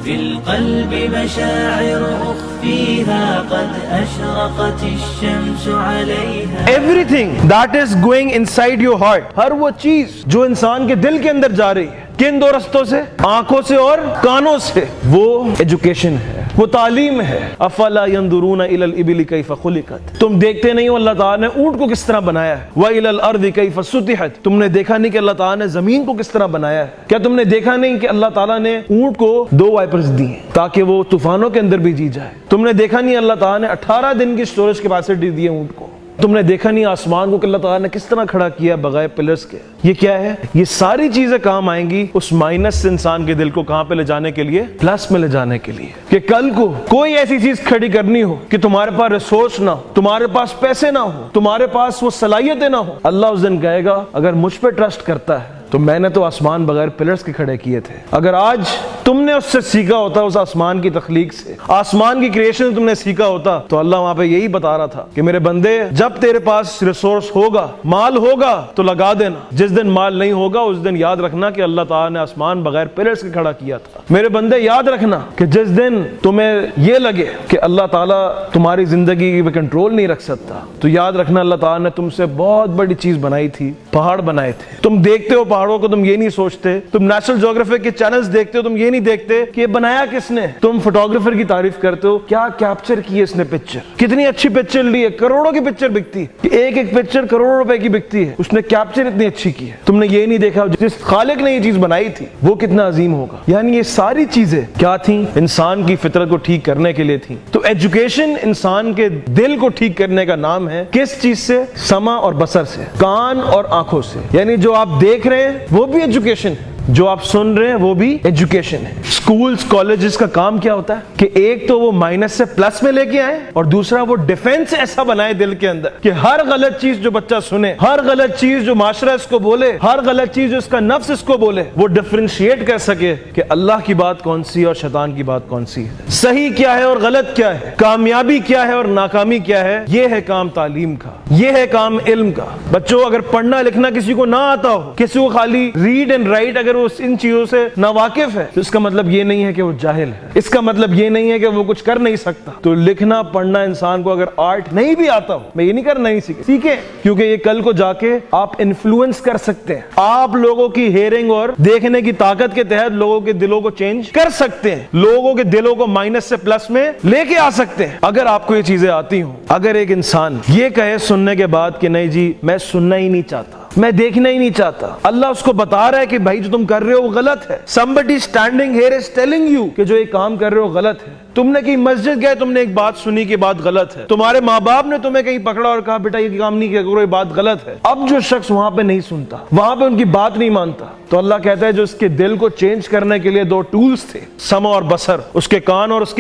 في القلب مشاعر أخفيها قد أشرقت الشمس عليها. Everything that is going inside your heart, ہر وہ چیز جو انسان کے دل کے اندر جا رہی ہے، کن دو رستوں سے؟ آنکھوں سے اور کانوں سے، وہ ایجوکیشن ہے، وہ تعلیم ہے. افلا ينظرون الى الابل كيف خلقت، تم دیکھتے نہیں ہو اللہ تعالیٰ نے اونٹ کو کس طرح بنایا ہے. والى الارض كيف سطحت، تم نے دیکھا نہیں کہ اللہ تعالیٰ نے زمین کو کس طرح بنایا ہے. کیا تم نے دیکھا نہیں کہ اللہ تعالیٰ نے اونٹ کو 2 وائپرز دی ہیں تاکہ وہ طوفانوں کے اندر بھی جی جائے. تم نے دیکھا نہیں اللہ تعالیٰ نے 18 دن کی اسٹوریج کیپیسٹی دی ہے اونٹ کو. تم نے دیکھا نہیں آسمان کو کہ اللہ تعالیٰ نے کس طرح کھڑا کیا بغیر پلرز کے. یہ کیا ہے؟ یہ ساری چیزیں کام آئیں گی اس مائنس سے انسان کے دل کو کہاں پہ لے جانے کے لیے؟ پلس میں لے جانے کے لیے. کہ کل کو کوئی ایسی چیز کھڑی کرنی ہو کہ تمہارے پاس ریسورس نہ ہو، تمہارے پاس پیسے نہ ہو، تمہارے پاس وہ صلاحیتیں نہ ہو، اللہ اس دن کہے گا اگر مجھ پہ ٹرسٹ کرتا ہے تو میں نے تو آسمان بغیر پلرز کے کھڑے کیے تھے. اگر آج تم نے اس سے سیکھا ہوتا، اس آسمان کی تخلیق سے، آسمان کی کریشن سے تم نے سیکھا ہوتا، تو اللہ وہاں پہ یہی بتا رہا تھا کہ میرے بندے جب تیرے پاس ریسورس ہوگا، مال ہوگا تو لگا دینا. جس دن مال نہیں ہوگا اس دن یاد رکھنا کہ اللہ تعالیٰ نے آسمان بغیر پلرز کے کھڑا کیا تھا. میرے بندے یاد رکھنا کہ جس دن تمہیں یہ لگے کہ اللہ تعالیٰ تمہاری زندگی پہ کنٹرول نہیں رکھ سکتا، تو یاد رکھنا اللہ تعالیٰ نے تم سے بہت بڑی چیز بنائی تھی، پہاڑ بنائے تھے. تم دیکھتے ہو پہاڑوں کو، تم یہ نہیں سوچتے. تم نیشنل جیوگرافک کے چینلز دیکھتے ہو، تم یہ نہیں دیکھتے کہ یہ بنایا کس نے. تم فوٹوگرافر کی تعریف کرتے ہو، کیا کیپچر کی ہے اس نے پکچر، کتنی اچھی پکچر لی ہے، کروڑوں کی پکچر بکتی ہے، ایک ایک پکچر کروڑوں روپے کی بکتی ہے، اس نے کیپچر اتنی اچھی کی ہے. تم نے یہ نہیں دیکھا جس خالق نے یہ چیز بنائی تھی وہ کتنا عظیم ہوگا. یعنی یہ ساری چیزیں کیا تھیں؟ انسان کی فطرت کو ٹھیک کرنے کے لیے تھیں. تو ایجوکیشن انسان کے دل کو ٹھیک کرنے کا نام ہے. کس چیز سے؟ سمع اور بصر سے، کان اور آنکھوں سے. یعنی جو آپ دیکھ رہے ہیں وہ بھی ایجوکیشن ہے، جو آپ سن رہے ہیں وہ بھی ایجوکیشن ہے. سکولز کالجز کا کام کیا ہوتا ہے کہ ایک تو وہ مائنس سے پلس میں لے کے آئے، اور دوسرا وہ ڈیفنس ایسا بنائے دل کے اندر کہ ہر غلط چیز جو بچہ سنے، ہر غلط چیز جو معاشرہ اس کو بولے، ہر غلط چیز جو اس کا نفس اس کو بولے، وہ ڈفرینشیٹ کر سکے کہ اللہ کی بات کون سی ہے اور شیطان کی بات کون سی ہے، صحیح کیا ہے اور غلط کیا ہے، کامیابی کیا ہے اور ناکامی کیا ہے. یہ ہے کام تعلیم کا، یہ ہے کام علم کا. بچوں اگر پڑھنا لکھنا کسی کو نہ آتا ہو، کسی کو خالی ریڈ اینڈ رائٹ، اگر وہ ان چیزوں سے ناواقف ہے، تو اس کا مطلب یہ نہیں ہے کہ وہ جاہل ہے، اس کا مطلب یہ نہیں ہے کہ وہ کچھ کر نہیں سکتا. تو لکھنا پڑھنا انسان کو اگر آرٹ نہیں بھی آتا ہو، میں یہ نہیں کرنا نہیں سیکھے، کیونکہ یہ کل کو جا کے آپ انفلوئنس کر سکتے ہیں. آپ لوگوں کی ہیئرنگ اور دیکھنے کی طاقت کے تحت لوگوں کے دلوں کو چینج کر سکتے ہیں، لوگوں کے دلوں کو مائنس سے پلس میں لے کے آ سکتے ہیں اگر آپ کو یہ چیزیں آتی ہوں. اگر ایک انسان یہ کہے سننے کے بعد کہ نہیں جی میں سننا ہی نہیں چاہتا، میں دیکھنا ہی نہیں چاہتا، اللہ اس کو بتا رہا ہے کہ بھائی جو تم کر رہے ہو وہ غلط ہے. somebody standing here is telling you کہ جو یہ کام کر رہے ہو غلط ہے. تم نے کہیں مسجد گئے، تم نے ایک بات سنی کہ بات غلط ہے، تمہارے ماں باپ نے تمہیں کہیں پکڑا اور کہا بیٹا یہ کام نہیں کیا کرو، یہ بات غلط ہے. اب جو شخص وہاں پہ نہیں سنتا، وہاں پہ ان کی بات نہیں مانتا، تو اللہ کہتا ہے جو اس کے دل کو چینج کرنے کے لیے 2 ٹولز تھے، سمع اور بصر، اس کے کان اور اس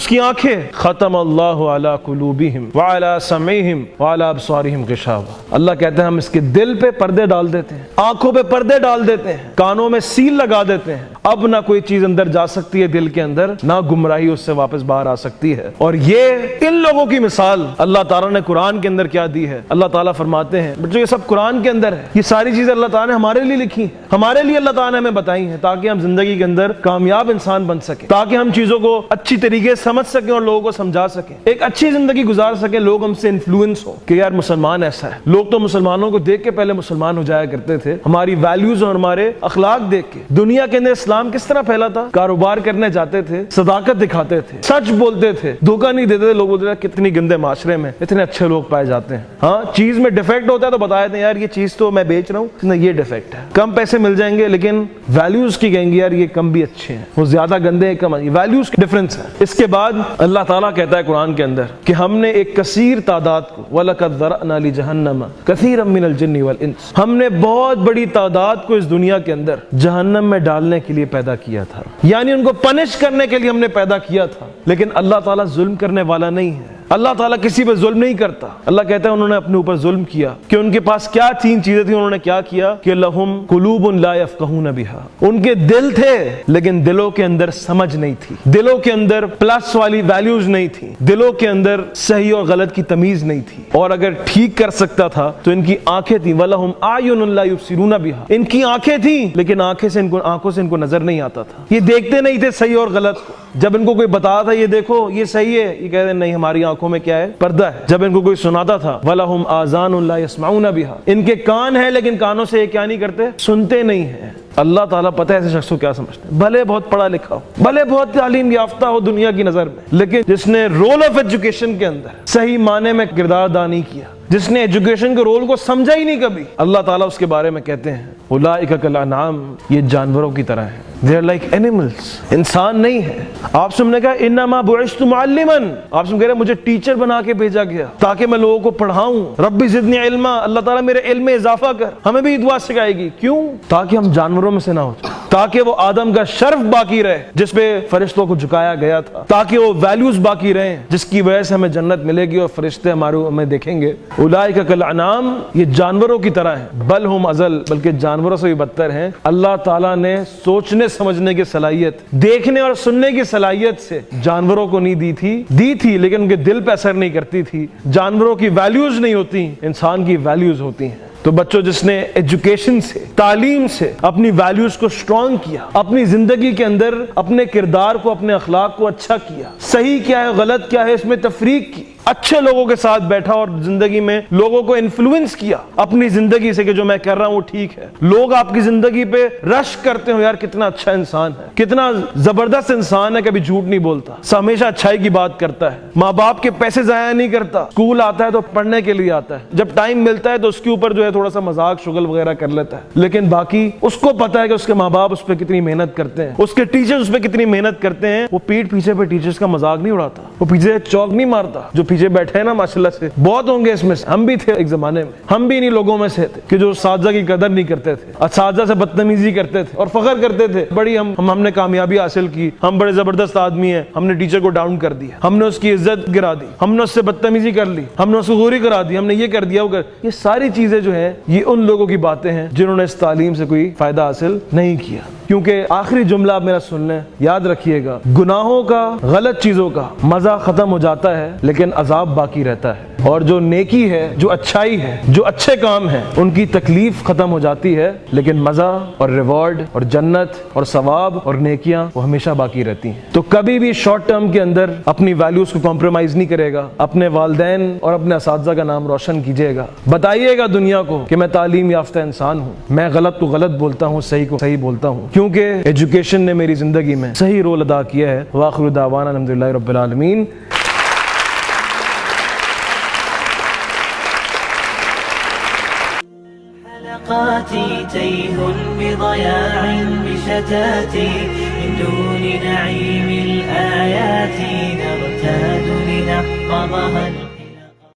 کی آنکھیں. ختم اللہ علی قلوبہم وعلی سمعہم وعلی ابصارہم غشاوہ. اللہ کہتا ہے ہم اس کے دل پہ پردے ڈال دیتے ہیں، آنکھوں پہ پردے ڈال دیتے ہیں، کانوں میں سیل لگا دیتے ہیں. اب نہ کوئی چیز اندر جا سکتی ہے دل کے اندر، نہ گمراہی اس سے واپس باہر آ سکتی ہے. اور یہ ان لوگوں کی مثال اللہ تعالیٰ نے قرآن کے اندر کیا دی ہے. اللہ تعالیٰ فرماتے ہیں بچوں یہ سب قرآن کے اندر ہے، یہ ساری چیزیں اللہ تعالیٰ نے ہمارے لیے لکھی ہیں، ہمارے لیے اللہ تعالیٰ نے ہمیں بتائی ہیں تاکہ ہم زندگی کے اندر کامیاب انسان بن سکیں، تاکہ ہم چیزوں کو اچھی طریقے سے سمجھ سکیں اور لوگوں کو سمجھا سکیں، ایک اچھی زندگی گزار سکیں، لوگ ہم سے انفلوئنس ہو کہ یار مسلمان ایسا ہے. لوگ تو مسلمانوں کو دیکھ کے پہلے مسلمان ہو جایا کرتے تھے، ہماری ویلیوز اور ہمارے اخلاق دیکھ کے. دنیا کے اندر اسلام کس طرح پھیلا تھا؟ کاروبار کرنے جاتے تھے، صداقت دکھاتے تھے، سچ بولتے تھے، دھوکہ نہیں دیتے تھے. لوگ بولتے تھے کتنی گندے معاشرے میں اتنے اچھے لوگ پائے جاتے ہیں. ہاں چیز میں ڈیفیکٹ ہوتا ہے تو بتا دیتے ہیں یار یہ چیز تو میں بیچ رہا ہوں، یہ ڈیفیکٹ ہے. کم پیسے مل جائیں گے لیکن ویلیوز کی کہیں گے یار یہ کم بھی اچھے ہیں، وہ زیادہ گندے ہیں کم، ویلیوز کی ڈفرنس ہے. اس کے بعد اللہ تعالیٰ کہتا ہے قرآن کے اندر کہ ہم نے ایک کثیر تعداد کو وَلَقَدْ ذَرَأْنَا لِجَهَنَّمَ كَثِيرًا مِنَ الْجِنِّ وَالْإِنسِ، ہم نے بہت بڑی تعداد کو اس دنیا کے اندر جہنم میں ڈالنے کے لیے پیدا کیا تھا، یعنی ان کو پنش کرنے کے لیے ہم نے پیدا کیا تھا. لیکن اللہ تعالیٰ ظلم کرنے والا نہیں ہے. اللہ تعالیٰ کسی پہ ظلم نہیں کرتا. اللہ کہتا ہے انہوں نے اپنے اوپر ظلم کیا کہ ان کے پاس کیا تین چیزیں تھیں, انہوں نے کیا کیا کہ لہم قلوب لا یفقہون بہا, ان کے دل تھے لیکن دلوں کے اندر سمجھ نہیں تھی, دلوں کے اندر پلس والی ویلیوز نہیں تھی, دلوں کے اندر صحیح اور غلط کی تمیز نہیں تھی. اور اگر ٹھیک کر سکتا تھا تو ان کی آنکھیں تھیں, وَلَهُمْ أَعْيُنٌ لَا يُبْصِرُونَ بِهَا, ان کی آنکھیں تھیں لیکن آنکھوں سے ان کو نظر نہیں آتا تھا, یہ دیکھتے نہیں تھے صحیح اور غلط کو. جب ان کو کوئی بتاتا تھا یہ دیکھو یہ صحیح ہے, یہ کہتے ہیں نہیں ہماری آنکھوں میں کیا ہے, پردہ ہے. جب ان کو کوئی سناتا تھا وَلَهُمْ آذَانٌ لَا يَسْمَعُونَ بِهَا, ان کے کان ہیں لیکن کانوں سے یہ کیا نہیں کرتے, سنتے نہیں ہیں. اللہ تعالیٰ پتہ ہے ایسے شخص کو کیا سمجھتے ہیں, بھلے بہت پڑھا لکھا ہو, بھلے بہت تعلیم یافتہ ہو دنیا کی نظر میں, لیکن جس نے رول آف ایجوکیشن کے اندر صحیح معنی میں کردار ادا نہیں کیا, جس نے ایجوکیشن کے رول کو سمجھا ہی نہیں کبھی, اللہ تعالیٰ اس کے بارے میں کہتے ہیں اولئک کالانعام, یہ جانوروں کی طرح ہیں. They are like animals, انسان نہیں ہے. آپ سب نے کہا انما بعثت معلما, آپ سب کہہ رہے ہیں مجھے ٹیچر بنا کے بھیجا گیا تاکہ میں لوگوں کو پڑھاؤں. ربی زدنی علما, اللہ تعالیٰ میرے علم میں اضافہ کر. ہمیں بھی دعا سکھائے گی, کیوں؟ تاکہ ہم جانوروں میں سے نہ ہو جائیں, تاکہ وہ آدم کا شرف باقی رہے جس پہ فرشتوں کو جھکایا گیا تھا, تاکہ وہ ویلیوز باقی رہیں جس کی وجہ سے ہمیں جنت ملے گی اور فرشتے ہمیں دیکھیں گے. اولئک کالانعام, یہ جانوروں کی طرح ہیں, بل ہم اضل, بلکہ جانوروں سے بھی بدتر ہیں. اللہ تعالیٰ نے سوچنے سمجھنے کی صلاحیت, دیکھنے اور سننے کی صلاحیت سے جانوروں کو نہیں دی تھی لیکن ان کے دل پہ اثر نہیں کرتی تھی. جانوروں کی ویلیوز نہیں ہوتی, انسان کی ویلیوز ہوتی ہیں. تو بچوں, جس نے ایجوکیشن سے, تعلیم سے اپنی ویلیوز کو سٹرونگ کیا, اپنی زندگی کے اندر اپنے کردار کو, اپنے اخلاق کو اچھا کیا, صحیح کیا ہے غلط کیا ہے اس میں تفریق کی, اچھے لوگوں کے ساتھ بیٹھا اور زندگی میں لوگوں کو انفلوئنس کیا اپنی زندگی سے کہ جو میں کر رہا ہوں وہ ٹھیک ہے. لوگ آپ کی زندگی پہ رش کرتے ہو, یار کتنا اچھا انسان ہے, کتنا زبردست انسان ہے, کبھی جھوٹ نہیں بولتا, ہمیشہ اچھائی کی بات کرتا ہے, ماں باپ کے پیسے ضائع نہیں کرتا, اسکول آتا ہے تو پڑھنے کے لیے آتا ہے, جب ٹائم ملتا ہے تو اس کے اوپر جو ہے تھوڑا سا مذاق شغل وغیرہ کر لیتا ہے, لیکن باقی اس کو پتا ہے کہ اس کے ماں باپ اس پہ کتنی محنت کرتے ہیں, اس کے ٹیچر اس پہ کتنی محنت کرتے ہیں. وہ پیٹ پیچھے پہ ٹیچرز کا مذاق نہیں اڑاتا, وہ پیچھے چوک نہیں مارتا. جو پیچھے بیٹھے ہیں نا ماشاءاللہ سے بہت ہوں گے اس میں سے, ہم بھی تھے ایک زمانے میں, ہم بھی انہیں لوگوں میں سے تھے کہ جو اساتذہ کی قدر نہیں کرتے تھے, اساتذہ سے بدتمیزی کرتے تھے اور فخر کرتے تھے بڑی ہم نے کامیابی حاصل کی, ہم بڑے زبردست آدمی ہیں, ہم نے ٹیچر کو ڈاؤن کر دیا, ہم نے اس کی عزت گرا دی, ہم نے اس سے بدتمیزی کر لی, ہم نے اس کو غوری کرا دی, ہم نے یہ کر دیا وہ کر. یہ ساری چیزیں جو ہیں یہ ان لوگوں کی باتیں ہیں جنہوں نے اس تعلیم سے کوئی فائدہ حاصل نہیں کیا. کیونکہ آخری جملہ آپ میرا سن لیں, یاد رکھیے گا, گناہوں کا, غلط چیزوں کا مزہ ختم ہو جاتا ہے لیکن عذاب باقی رہتا ہے, اور جو نیکی ہے, جو اچھائی ہے, جو اچھے کام ہیں, ان کی تکلیف ختم ہو جاتی ہے لیکن مزہ اور ریوارڈ اور جنت اور ثواب اور نیکیاں وہ ہمیشہ باقی رہتی ہیں. تو کبھی بھی شارٹ ٹرم کے اندر اپنی ویلیوز کو کمپرومائز نہیں کرے گا, اپنے والدین اور اپنے اساتذہ کا نام روشن کیجیے گا, بتائیے گا دنیا کو کہ میں تعلیم یافتہ انسان ہوں, میں غلط کو غلط بولتا ہوں, صحیح کو صحیح بولتا ہوں, کیونکہ ایجوکیشن نے میری زندگی میں صحیح رول ادا کیا ہے. وآخر دعوانا الحمدللہ رب العالمین. حلقاتي تيه بضياع بشتاتي من دون نعيم الآيات نغتاد لنحفظها